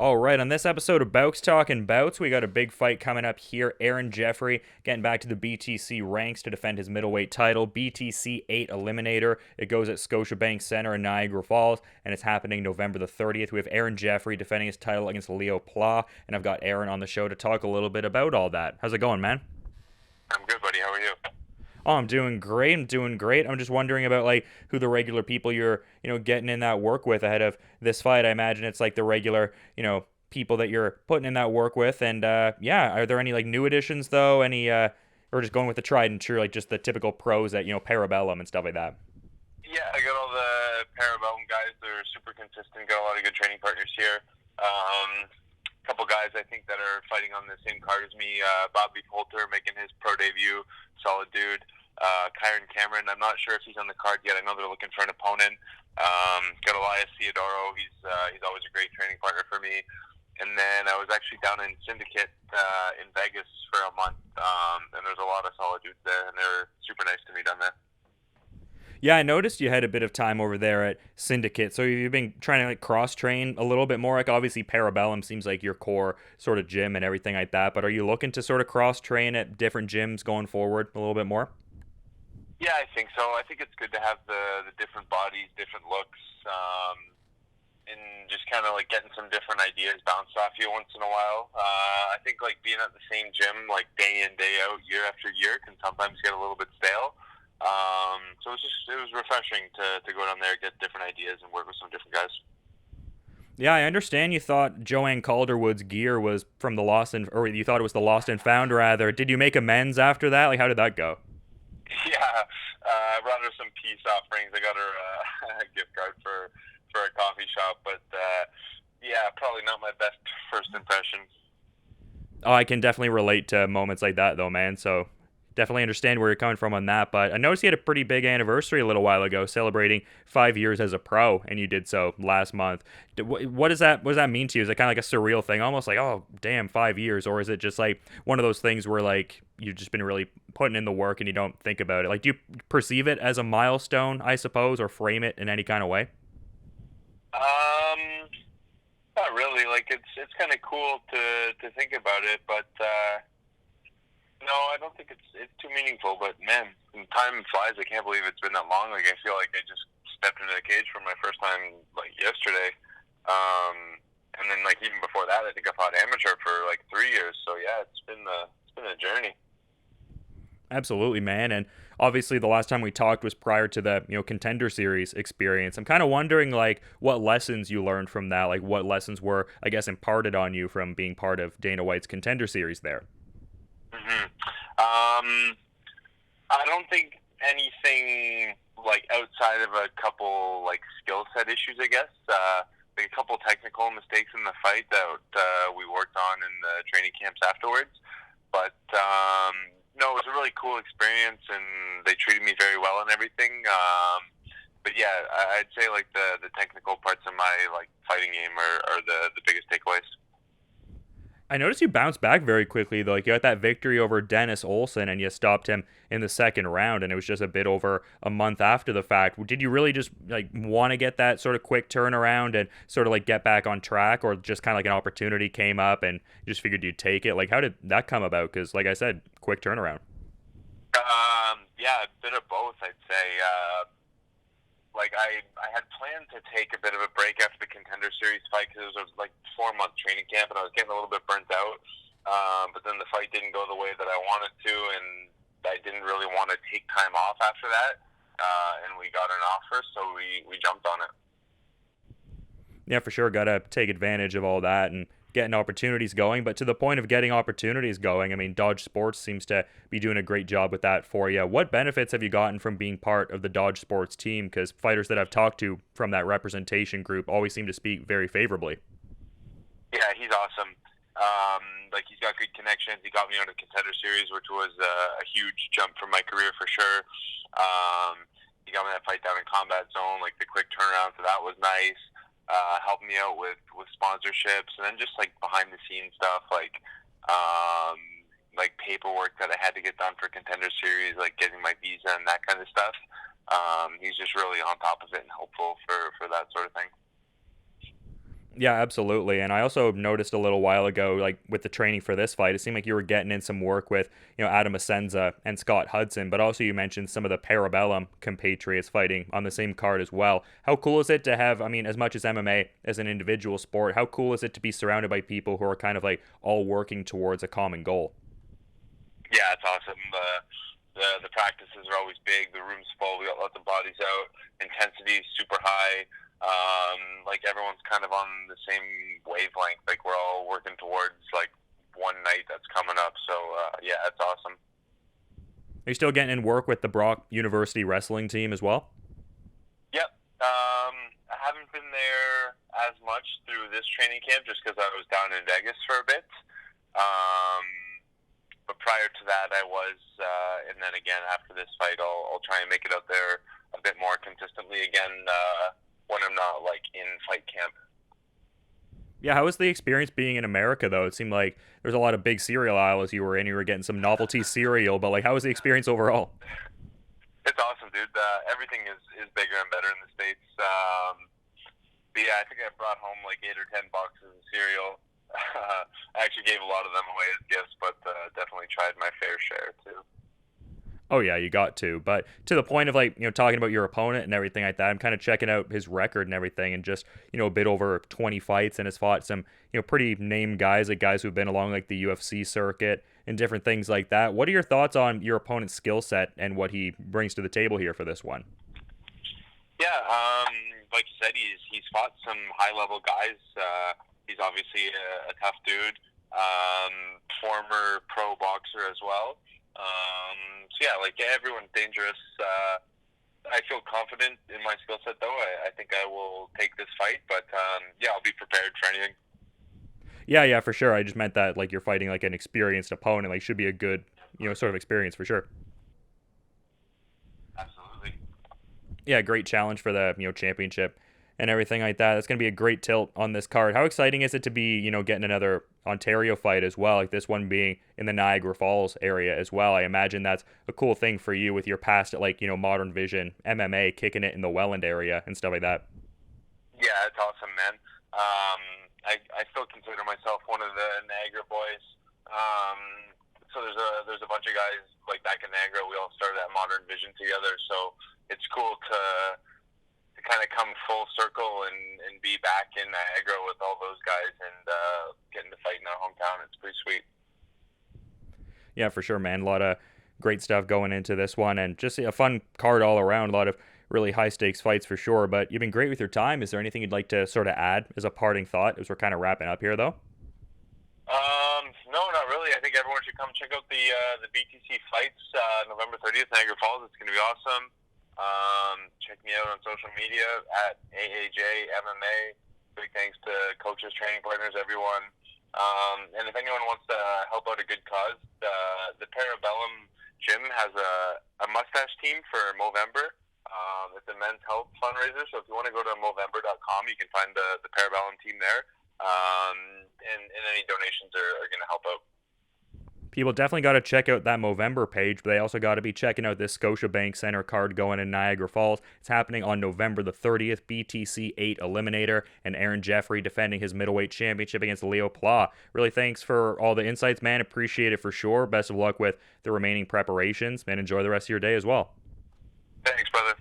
All right, on this episode of Bowks Talking Bouts, we got a big fight coming up here. Jeffery getting back to the BTC ranks to defend his middleweight title. BTC 8 Eliminator. It goes at Scotiabank Center in Niagara Falls, and it's happening November the 30th. We have Jeffery defending his title against Leo Pla, and I've got Aaron on the show to talk a little bit about all that. How's it going, man? I'm good, buddy. How are you? Oh, I'm doing great. I'm doing great. I'm just wondering about like who the regular people you're, getting in that work with ahead of this fight. I imagine it's like the regular, people that you're putting in that work with. And yeah, are there any like new additions though? Any or just going with the tried and true, like just the typical pros at Parabellum and stuff like that? Yeah, I got all the Parabellum guys. They're super consistent. Got a lot of good training partners here. Couple guys I think that are fighting on the same card as me. Bobby Poulter making his pro debut. Solid dude. Kyron Cameron. I'm not sure if he's on the card yet. I know they're looking for an opponent. Got Elias Theodoro. He's always a great training partner for me. And then I was actually down in Syndicate in Vegas for a month, and there's a lot of solid dudes there, and they're super nice to me down there. Yeah, I noticed you had a bit of time over there at Syndicate. So you've been trying to like cross train a little bit more. Like obviously Parabellum seems like your core sort of gym and everything like that. But are you looking to sort of cross train at different gyms going forward a little bit more? Yeah, I think so. I think it's good to have the different bodies, different looks, and just kind of like getting some different ideas bounced off you once in a while. I think like being at the same gym like day in, day out, year after year can sometimes get a little bit stale. So it was refreshing to go down there, get different ideas, and work with some different guys. Yeah, I understand you thought Joanne Calderwood's gear was from the Lost and, or you thought it was the Lost and Found rather. Did you make amends after that? Like how did that go? Yeah, I brought her some peace offerings. I got her a gift card for a coffee shop, but yeah, probably not my best first impression. Oh, I can definitely relate to moments like that though, man. So definitely understand where you're coming from on that. But I noticed you had a pretty big anniversary a little while ago, celebrating 5 years as a pro, and you did so last month. What does that mean to you? Is it kind of like a surreal thing, almost like, oh damn, 5 years, or is it just like one of those things where like you've just been really putting in the work and you don't think about it? Like, do you perceive it as a milestone, I suppose, or frame it in any kind of way? Not really. Like it's kind of cool to think about it, but no, I don't think it's too meaningful. But man, time flies. I can't believe it's been that long. Like I feel like I just stepped into the cage for my first time like yesterday. And then like even before that, I think I fought amateur for like 3 years. So yeah, it's been a journey. Absolutely, man. And obviously, the last time we talked was prior to the Contender Series experience. I'm kind of wondering like what lessons you learned from that. Like what lessons were, I guess, imparted on you from being part of Dana White's Contender Series there. hmm I don't think anything like outside of a couple like skill set issues. I guess like a couple technical mistakes in the fight that we worked on in the training camps afterwards. But no, it was a really cool experience, and they treated me very well and everything. But yeah, I'd say like the technical parts of my like fighting game are the biggest takeaways. I noticed you bounced back very quickly though. Like you got that victory over Dennis Olson and you stopped him in the second round, and it was just a bit over a month after the fact. Did you really just like want to get that sort of quick turnaround and sort of like get back on track, or just kind of like an opportunity came up and you just figured you'd take it? Like how did that come about? Because like I said, quick turnaround. Yeah, a bit of both, I'd say. Like I had planned to take a bit of a break after the Contender Series fight because it was like 4 month training camp and I was getting a little bit burnt out. But then the fight didn't go the way that I wanted to, and I didn't really want to take time off after that. And we got an offer, so we jumped on it. Yeah, for sure. Got to take advantage of all that and getting opportunities going. But to the point of getting opportunities going, I mean, Dodge Sports seems to be doing a great job with that for you. What benefits have you gotten from being part of the Dodge Sports team? Because fighters that I've talked to from that representation group always seem to speak very favorably. Yeah, he's awesome. Like he's got good connections. He got me on a Contender Series, which was a huge jump for my career for sure. He got me that fight down in Combat Zone, like the quick turnaround, so that was nice. Helped me out with sponsorships, and then just like behind the scenes stuff, like paperwork that I had to get done for Contender Series, like getting my visa and that kind of stuff. He's just really on top of it and helpful for that sort of thing. Yeah, absolutely. And I also noticed a little while ago, like with the training for this fight, it seemed like you were getting in some work with, Adam Asenza and Scott Hudson, but also you mentioned some of the Parabellum compatriots fighting on the same card as well. How cool is it to have, I mean, as much as MMA as an individual sport, how cool is it to be surrounded by people who are kind of like all working towards a common goal? Yeah, it's awesome. The practices are always big. The room's full. We got lots of bodies out. Intensity is super high. Like everyone's kind of on the same wavelength. Like we're all working towards like one night that's coming up. So yeah, it's awesome. Are you still getting in work with the Brock University wrestling team as well? Yep. I haven't been there as much through this training camp just because I was down in Vegas for a bit. Um, but prior to that, I was, and then again after this fight, I'll try and make it out there a bit more consistently again when I'm not like in fight camp. Yeah, how was the experience being in America though? It seemed like there's a lot of big cereal aisles you were in. You were getting some novelty cereal, but like, how was the experience overall? It's awesome, dude. Everything is bigger and better in the States. But yeah, I think I brought home like 8 or 10 boxes of cereal. I actually gave a lot of them away as gifts, but definitely tried my fair share too. Oh yeah, you got to. But to the point of like, talking about your opponent and everything like that, I'm kind of checking out his record and everything and just, a bit over 20 fights and has fought some, pretty named guys, like guys who've been along like the UFC circuit and different things like that. What are your thoughts on your opponent's skill set and what he brings to the table here for this one? Yeah, like you said, he's fought some high level guys. He's obviously a tough dude. Former pro boxer as well. So yeah, like everyone's dangerous. I feel confident in my skill set, though. I think I will take this fight, but yeah, I'll be prepared for anything. Yeah, yeah, for sure. I just meant that like you're fighting like an experienced opponent, like should be a good, sort of experience for sure. Absolutely. Yeah, great challenge for the championship and everything like that. That's gonna be a great tilt on this card. How exciting is it to be getting another Ontario fight as well? Like this one being in the Niagara Falls area as well. I imagine that's a cool thing for you with your past at like Modern Vision MMA, kicking it in the Welland area and stuff like that. Yeah, it's awesome, man. I still consider myself one of the Niagara boys. So there's a bunch of guys like back in Niagara. We all started at Modern Vision together. So it's cool to kind of come full circle and be back in Niagara with all those guys and getting to fight in our hometown. It's pretty sweet. Yeah, for sure, man. A lot of great stuff going into this one and just a fun card all around. A lot of really high stakes fights for sure. But you've been great with your time. Is there anything you'd like to sort of add as a parting thought as we're kind of wrapping up here, though? No, not really. I think everyone should come check out the BTC fights November 30th, Niagara Falls. It's going to be awesome. Check me out on social media at AAJ MMA. Big thanks to coaches, training partners, everyone. And if anyone wants to help out a good cause, the Parabellum Gym has a mustache team for Movember. It's a men's health fundraiser, so if you want to go to Movember.com, you can find the Parabellum team there. And any donations are going to help out. People definitely got to check out that Movember page, but they also got to be checking out this Scotiabank Center card going in Niagara Falls. It's happening on November the 30th, BTC 8 Eliminator, and Aaron Jeffery defending his middleweight championship against Leo Pla. Really thanks for all the insights, man. Appreciate it for sure. Best of luck with the remaining preparations, and enjoy the rest of your day as well. Thanks, brother.